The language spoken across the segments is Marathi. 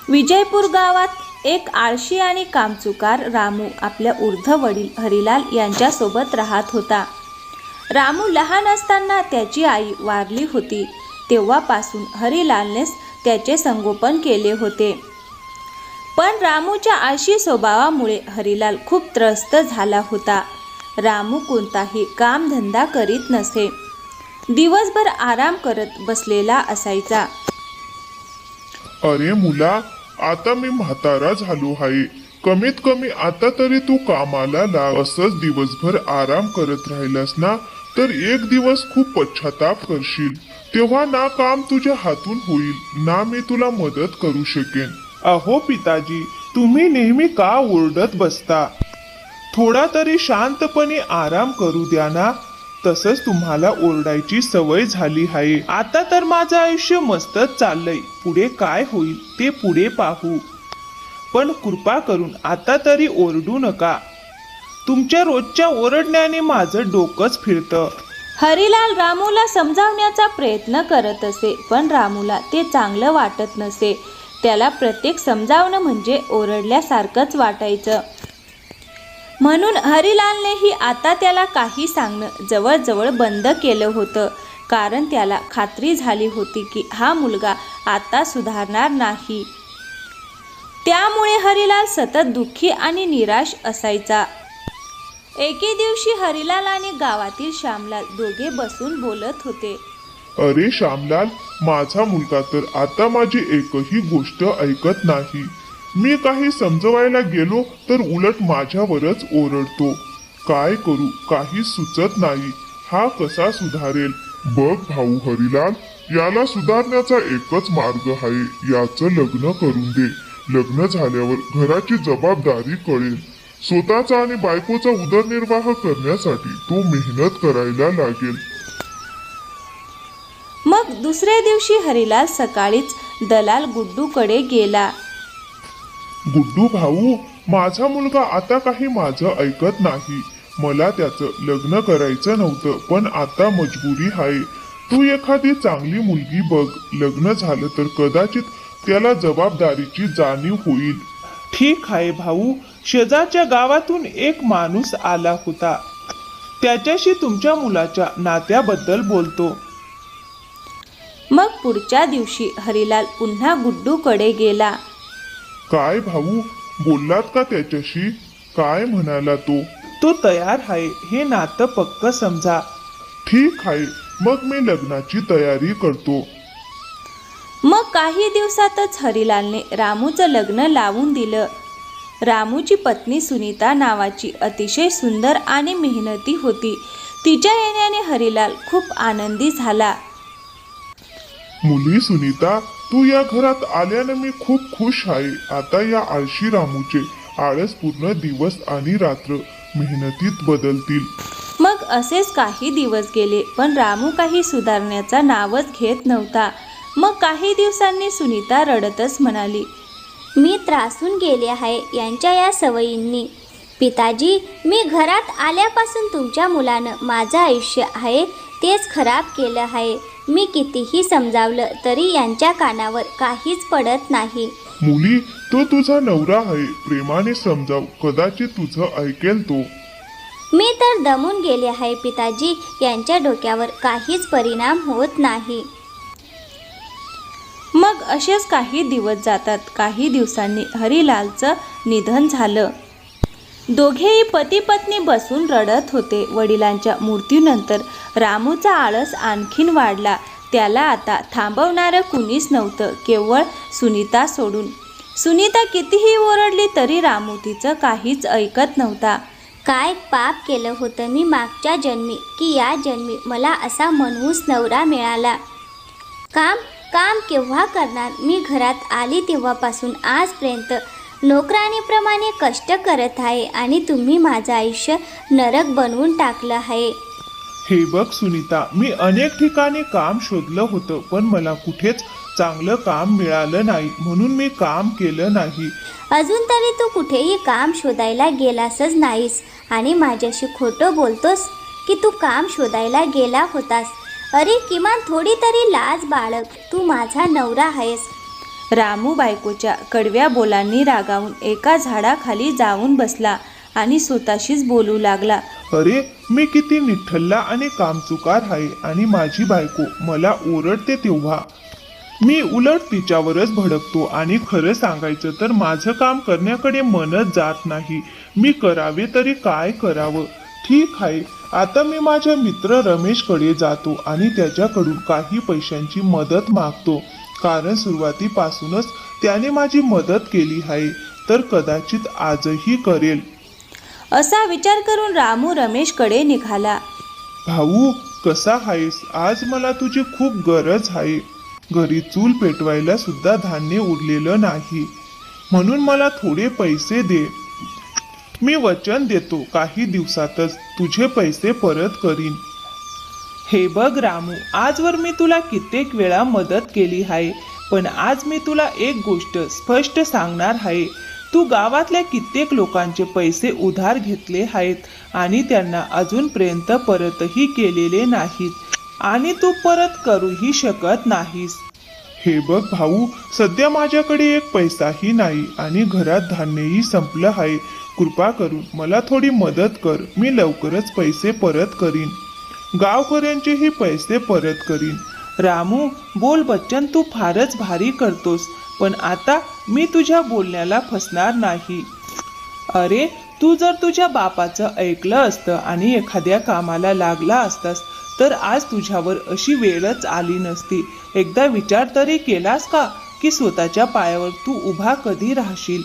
विजयपूर गावात एक आळशी आणि कामचुकार रामू आपल्या वृद्ध वडील हरिलाल यांच्यासोबत राहत होता. रामू लहान असताना त्याची आई वारली होती. तेव्हापासून हरिलालनेच त्याचे संगोपन केले होते. पण रामूच्या आळशी स्वभावामुळे हरिलाल खूप त्रस्त झाला होता. रामू कोणताही कामधंदा करीत नसे. दिवसभर आराम करत बसलेला असायचा. अरे मुला, आता मी म्हातारा झालो आहे. कमीत कमी आता तरी तू कामाला लाग. असंच दिवसभर आराम करत राहिलास ना तर एक दिवस खूप पश्चाताप करशील. तेव्हा ना काम तुझ्या हातून होईल ना मी तुला मदत करू शकेन. अहो पिताजी, तुम्ही नेहमी का ओरडत बसता? थोडा तरी शांतपणे आराम करू द्या ना. तसंच तुम्हाला ओरडायची सवय झाली आहे. आता तर माझं आयुष्य मस्तच चाललंय. पुढे काय होईल ते पुढे पाहू. पण कृपा करून आता तरी ओरडू नका. तुमच्या रोजच्या ओरडण्याने माझं डोकंच फिरतं. हरिलाल रामूला समजावण्याचा प्रयत्न करत असे, पण रामूला ते चांगलं वाटत नसे. त्याला प्रत्येक समजावणं म्हणजे ओरडल्यासारखंच वाटायचं. म्हणून हरिलालनेही आता त्याला काही सांगणं जवळजवळ बंद केलं होतं. कारण त्याला खात्री झाली होती की हा मुलगा आता सुधारणार नाही. त्यामुळे हरिलाल सतत दुःखी आणि निराश असायचा. एके दिवशी हरिलाल आणि गावातील श्यामलाल दोघे बसून बोलत होते. अरे श्यामलाल, माझा मुलगा तर आता माझी एकही गोष्ट ऐकत नाही. मी काही समजवायला गेलो तर उलट माझ्यावरच ओरडतो. काय करू काही सुचत नाही. हा कसा सुधारेल? बघ भाऊ हरिलाल, याला सुधारण्याचा एकच मार्ग आहे. याचं लग्न करून दे. लग्न झाल्यावर घराची जबाबदारी कळेल. स्वतःचा आणि बायकोचा उदरनिर्वाह करण्यासाठी तो मेहनत करायला लागेल. मग दुसऱ्या दिवशी हरिलाल सकाळीच दलाल गुड्डूकडे गेला. गुड्डू भाऊ, माझा मुलगा आता काही माझं ऐकत नाही. मला त्याचं लग्न करायचं नव्हतं, पण आता मजबुरी आहे. तू एखादी चांगली मुलगी बघ. लग्न झालं तर कदाचित त्याला जबाबदारीची जाणीव होईल. ठीक आहे भाऊ. शेजारच्या गावातून एक माणूस आला होता. त्याच्याशी तुमच्या मुलाच्या नात्याबद्दल बोलतो. मग पुढच्या दिवशी हरिलाल पुन्हा गुड्डूकडे गेला. काय भाऊ, बोललात का त्याच्याशी? काय म्हणाला तो? तो तयार आहे. हे नातं पक्क समजा. ठीक आहे, मग मी लग्नाची तयारी करतो. मग काही दिवसातच हरिलालने रामूचं लग्न लावून दिलं. रामूची पत्नी सुनीता नावाची अतिशय सुंदर आणि मेहनती होती. तिच्या येण्याने हरिलाल खूप आनंदी झाला. मुली सुनीता, तू या घरात आल्याने मी खूप खुश आहे. आता या आळशी रामूचे आळस पूर्ण दिवस आणि रात्र मेहनतीत बदलतील. मग असेच काही दिवस गेले, पण रामू काही सुधारण्याचा नावच घेत नव्हता. मग काही दिवसांनी सुनीता रडतच म्हणाली, मी त्रासून गेले आहे यांच्या या सवयींनी. पिताजी, मी घरात आल्यापासून तुमच्या मुलानं माझं आयुष्य आहे तेच खराब केलं आहे. मी कितीही समजावलं तरी यांच्या कानावर काहीच पडत नाही. मुली, तो तुझा नवरा आहे. प्रेमाने समजाव, कदाचित तुझं ऐकेल तो. मी तर दमून गेले आहे पिताजी. यांच्या डोक्यावर काहीच परिणाम होत नाही. मग असेच काही दिवस जातात. काही दिवसांनी हरिलालचं निधन झालं. दोघेही पती पत्नी बसून रडत होते. वडिलांच्या मृत्यूनंतर रामूचा आळस आणखीन वाढला. त्याला आता थांबवणारं कुणीच नव्हतं, केवळ सुनीता सोडून. सुनीता कितीही ओरडली तरी रामू तिचं काहीच ऐकत नव्हता. काय पाप केलं होतं मी मागच्या जन्मी की या जन्मी मला असा मनहूस नवरा मिळाला. काम केव्हा करणार? मी घरात आली तेव्हापासून आजपर्यंत नोकराणीप्रमाणे कष्ट करत आहे आणि तुम्ही माझं आयुष्य नरक बनवून टाकलं आहे. हे बघ सुनीता, मी अनेक ठिकाणी काम शोधलं होतं, पण मला कुठेच चांगलं काम मिळालं नाही. म्हणून मी काम केलं नाही. अजून तरी तू कुठेही काम शोधायला गेलासच नाहीस आणि माझ्याशी खोटं बोलतोस की तू काम शोधायला गेला होतास. अरे किमान थोडी तरी लाज बाळग. तू माझा नवरा आहेस. रामू बायकोच्या कडव्या बोलांनी रागावून एका झाडाखाली जाऊन बसला आणि स्वतःशीच बोलू लागला. अरे मी किती निठल्ला आणि कामचुकार आहे आणि माझी बायको मला ओरडते तेव्हा मी उलट तिच्यावरच भडकतो आणि खरं सांगायचं तर माझं काम करण्याकडे मनच जात नाही. मी करावे तरी काय करावं. ठीक आहे, आता मी माझ्या मित्र रमेशकडे जातो आणि त्याच्याकडून काही पैशांची मदत मागतो, कारण सुरुवातीपासूनच त्याने माझी मदत केली आहे, तर कदाचित आजही करेल. असा विचार करून रामू रमेशकडे निघाला. भाऊ कसा आहेस? आज मला तुझी खूप गरज आहे. घरी चूल पेटवायला सुद्धा धान्य उरलेलं नाही, म्हणून मला थोडे पैसे दे. मी वचन देतो काही दिवसातच तुझे पैसे परत करीन. हे बघ रामू, आजवर मी तुला कित्येक वेळा मदत केली आहे, पण आज मी तुला एक गोष्ट स्पष्ट सांगणार आहे. तू गावातल्या कित्येक लोकांचे पैसे उधार घेतले आहेत आणि त्यांना अजूनपर्यंत परतही केलेले नाहीत आणि तू परत करूही शकत नाहीस. हे बघ भाऊ, सध्या माझ्याकडे एक पैसाही नाही आणि घरात धान्यही संपलं आहे. कृपा करून मला थोडी मदत कर. मी लवकरच पैसे परत करीन. गावकऱ्यांचेही पैसे परत करीन. रामू, बोल बच्चन, तू फारच भारी करतोस, पण आता मी तुझ्या बोलण्याला फसणार नाही. अरे, तू जर तुझ्या बापाचं ऐकलं असतं आणि एखाद्या कामाला लागला असतास तर आज तुझ्यावर अशी वेळच आली नसती. एकदा विचार तरी केलास का की स्वतःच्या पायावर तू उभा कधी राहशील?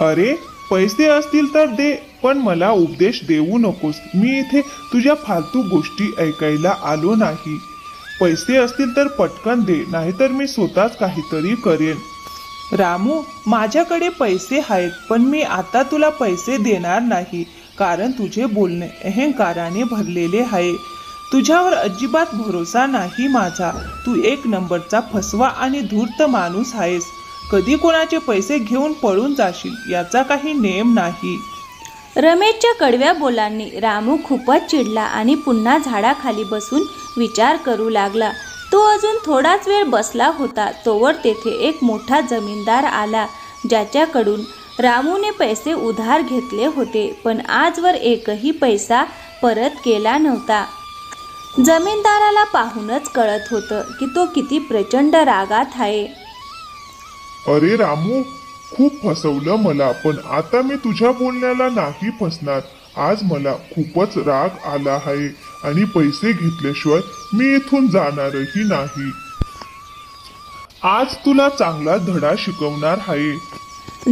अरे पैसे असतील तर दे, पण मला उपदेश देऊ नकोस. मी इथे तुझ्या फालतू गोष्टी ऐकायला आलो नाही. पैसे असतील तर पटकन दे, नाहीतर मी स्वतःच काहीतरी करेन. रामू, माझ्याकडे पैसे आहेत, पण मी आता तुला पैसे देणार नाही, कारण तुझे बोलणे अहंकाराने भरलेले आहे. तुझ्यावर अजिबात भरोसा नाही माझा. तू एक नंबरचा फसवा आणि धूर्त माणूस आहेस. कधी कोणाचे पैसे घेऊन पळून जाशील याचा काही नेम नाही. रमेशच्या कडव्या बोलांनी रामू खूपच चिडला आणि पुन्हा झाडाखाली बसून विचार करू लागला. तो अजून थोडाच वेळ बसला होता तोवर तेथे एक मोठा जमीनदार आला, ज्याच्याकडून रामूने पैसे उधार घेतले होते, पण आजवर एकही पैसा परत केला नव्हता. जमीनदाराला पाहूनच कळत होतं की तो किती प्रचंड रागात आहे. अरे रामू, खूप फसवलं मला, पण आता मी तुझ्या बोलण्याला नाही फसणार. आज मला खूपच राग आला आहे आणि पैसे घेतल्याशिवाय मी इथून जाणारही नाही. आज तुला चांगला धडा शिकवणार आहे.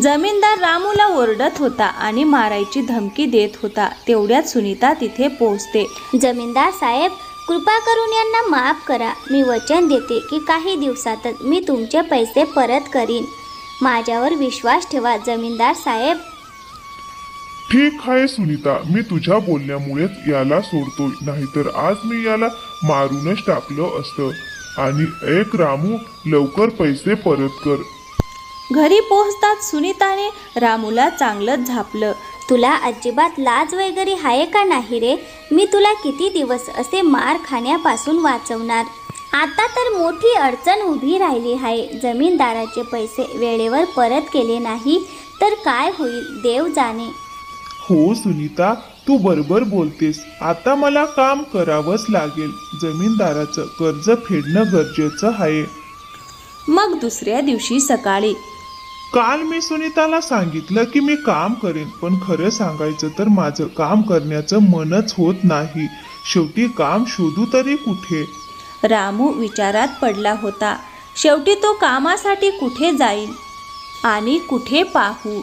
जमीनदार रामूला ओरडत होता आणि मारायची धमकी देत होता. तेवढ्यात सुनीता तिथे पोहोचते. जमीनदार साहेब, कृपा करून यांना माफ करा. मी वचन देते की काही दिवसातच मी तुमचे पैसे परत करीन. माझ्यावर विश्वास ठेवा जमीनदार साहेब. ठीक आहे सुनीता, मी तुझ्या बोलण्यामुळेच याला सोडतोय, नाहीतर आज मी याला मारूनच टाकलं असतं. आणि एक रामू, लवकर पैसे परत कर. घरी पोहोचताच सुनीताने रामूला चांगलंच झापलं. तुला अजिबात लाज वगैरे आहे का नाही रे? मी तुला किती दिवस असे मार खाण्यापासून वाचवणार. आता तर मोठी अडचण उभी राहिली आहे. जमीनदाराचे पैसे वेळेवर परत केले नाही तर काय होईल देव जाणे. हो सुनीता, तू बरोबर बोलतेस. आता मला काम करावंच लागेल. जमीनदाराचं कर्ज फेडणं गरजेचं आहे. मग दुसऱ्या दिवशी सकाळी काल मी सुनीताला सांगितलं की मी काम करेन, पण खरं सांगायचं तर माझं काम करण्याचं मनच होत नाही. शेवटी काम शोधू तरी कुठे? रामू विचारात पडला होता. शेवटी तो कामासाठी कुठे जाईल आणि कुठे पाहू?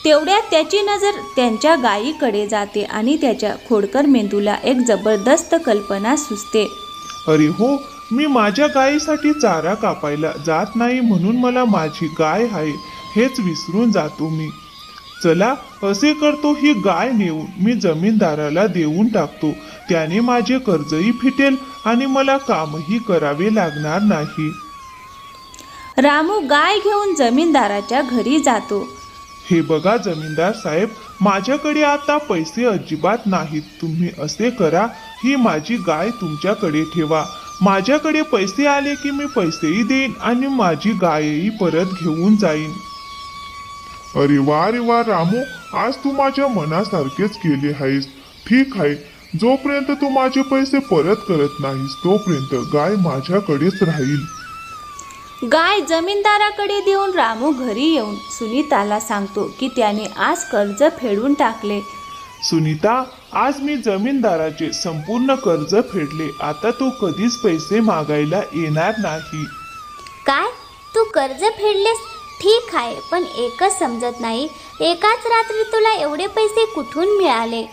तेवढ्यात त्याची नजर त्यांच्या गायीकडे जाते आणि त्याच्या खोडकर मेंदूला एक जबरदस्त कल्पना सुचते. अरे हो, मी माझ्या गायीसाठी चारा कापायला जात नाही म्हणून मला माझी गाय आहे हेच विसरून जातो मी. चला, असे करतो, ही गाय नेऊन मी जमीनदाराला देऊन टाकतो. त्याने माझे कर्जही फिटेल आणि मला कामही करावे लागणार नाही. रामू गाय घेऊन जमीनदाराच्या घरी जातो. हे बघा जमीनदार साहेब, माझ्याकडे आता पैसे अजिबात नाहीत. तुम्ही असे करा, ही माझी गाय तुमच्याकडे ठेवा. माझ्याकडे पैसे आले की मी पैसेही देईन आणि माझी गायही परत घेऊन जाईन. अरे वा रामू, आज तू माझ्या मनासारखेच केले आहेस. ठीक आहे, जोपर्यंत तू माझे पैसे परत करत नाहीस तोपर्यंत गाय माझ्याकडेच राहील. गाय जमीनदाराकडे देऊन रामू घरी येऊन सुनीताला सांगतो की त्याने आज कर्ज फेडून टाकले. सुनीता, आज मी जमीनदाराचे संपूर्ण कर्ज फेडले. आता तू कधीच पैसे मागायला येणार नाही. काय तू कर्ज फेडलेस? ठीक आहे, पण एकच समजत नाही, एकाच रात्री तुला एवढे पैसे कुठून मिळाले?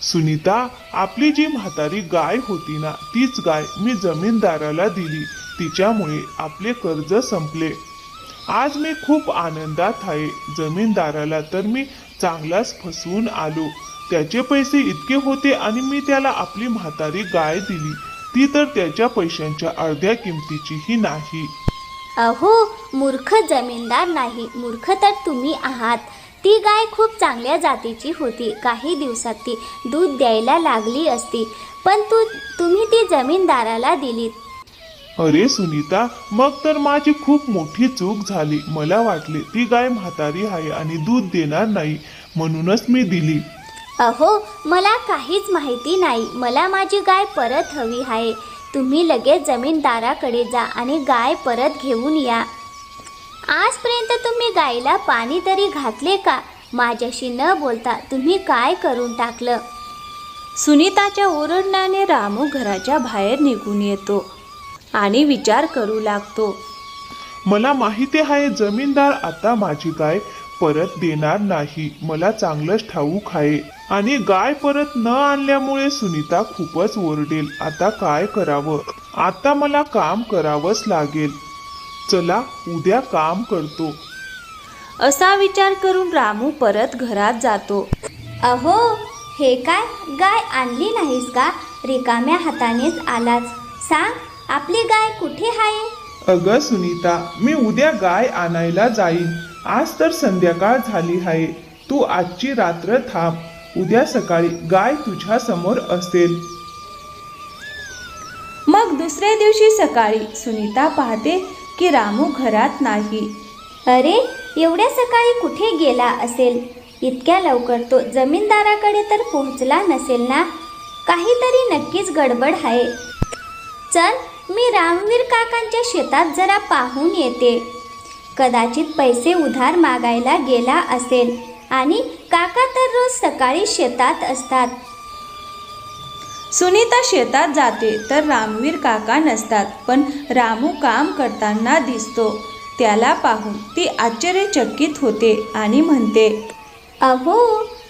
सुनीता, आपली जी म्हातारी गाय होती ना, तीच गाय मी जमीनदाराला दिली. तिच्यामुळे आपले कर्ज संपले. आज मी खूप आनंदात आहे. जमीनदाराला तर मी चांगलाच फसवून आलो. त्याचे पैसे इतके होते आणि मी त्याला आपली म्हातारी गाय दिली. ती तर त्याच्या पैशांच्या अर्ध्या किमतीचीही नाही. अहो मूर्ख जमीनदार नाही, मूर्ख तर तुम्ही आहात. ती गाय खूप चांगल्या जातीची होती. काही दिवसात ती दूध द्यायला लागली असती, पण तुम्ही ती जमीनदाराला दिलीत. अरे सुनीता, मग तर माझी खूप मोठी चूक झाली. मला वाटले ती गाय म्हातारी आहे आणि दूध देणार नाही, म्हणूनच मी दिली. अहो मला काहीच माहिती नाही. मला माझी गाय परत हवी आहे. तुम्ही लगेच जमीनदाराकडे जा आणि गाय परत घेऊन या. आजपर्यंत तुम्ही गायीला पाणी तरी घातले का? माझ्याशी न बोलता तुम्ही काय करून टाकलं? सुनीताच्या ओरडण्याने रामू घराच्या बाहेर निघून येतो आणि विचार करू लागतो. मला माहिती आहे जमीनदार आता माझी गाय परत देणार नाही. मला चांगलंच ठाऊक आहे. आणि गाय परत न आणल्यामुळे सुनीता खूपच ओरडेल. आता काय करावं? आता मला काम करावंच लागेल. चला उद्या काम करतो. असा विचार करून रामू परत घरात जातो. अहो हे काय, गाय आणली नाहीस का? रिकाम्या हातानेच आलाच. सांग, आपली गाय कुठे आहे? अगं सुनीता, मी उद्या गाय आणायला जाईन. आज तर संध्याकाळ झाली आहे. तू आजची रात्र थांब. उद्या सकाळी गाय तुझ्या समोर असेल. मग दुसऱ्या दिवशी सकाळी सुनीता पाहते की रामू घरात नाही. अरे एवढ्या सकाळी कुठे गेला असेल? इतक्या लवकर तो जमीनदाराकडे तर पोहोचला नसेल ना? काहीतरी नक्कीच गडबड आहे. चल, मी रामवीर काकांच्या शेतात जरा पाहून येते. कदाचित पैसे उधार मागायला गेला असेल आणि काका तर रोज सकाळी शेतात असतात. सुनीता शेतात जाते तर रामवीर काका नसतात, पण रामू काम करताना दिसतो. त्याला पाहून ती आश्चर्यचकित होते आणि म्हणते, अहो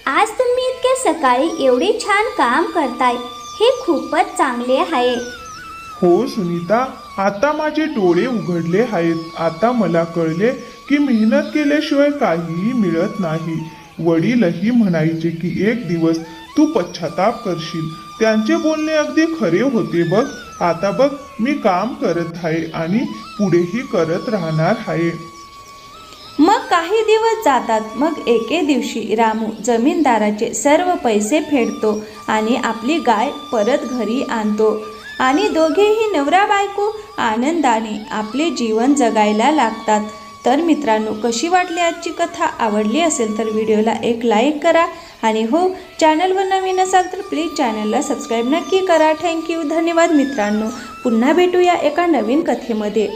आज तुम्ही इतक्या सकाळी एवढे छान काम करताय, हे खूपच चांगले आहे. हो सुनीता, आता माझे डोळे उघडले आहेत. आता मला कळले की मेहनत केल्याशिवाय काहीही मिळत नाही. वडीलही म्हणायचे की एक दिवस तू पश्चाताप करशील. त्यांचे बोलणे अगदी खरे होते बघ. आता बघ, मी काम करत आहे आणि पुढेही करत राहणार आहे. मग काही दिवस जातात. मग एके दिवशी रामू जमीनदाराचे सर्व पैसे फेडतो आणि आपली गाय परत घरी आणतो आणि दोघेही नवरा बायको आनंदाने आपले जीवन जगायला लागतात. तर मित्रांनो, कशी वाटली आजची कथा? आवडली असेल तर व्हिडिओला एक लाईक करा आणि हो, चॅनलवर नवीन असाल तर प्लीज चॅनलला सबस्क्राईब नक्की करा. थँक्यू, धन्यवाद मित्रांनो. पुन्हा भेटूया एका नवीन कथेमध्ये.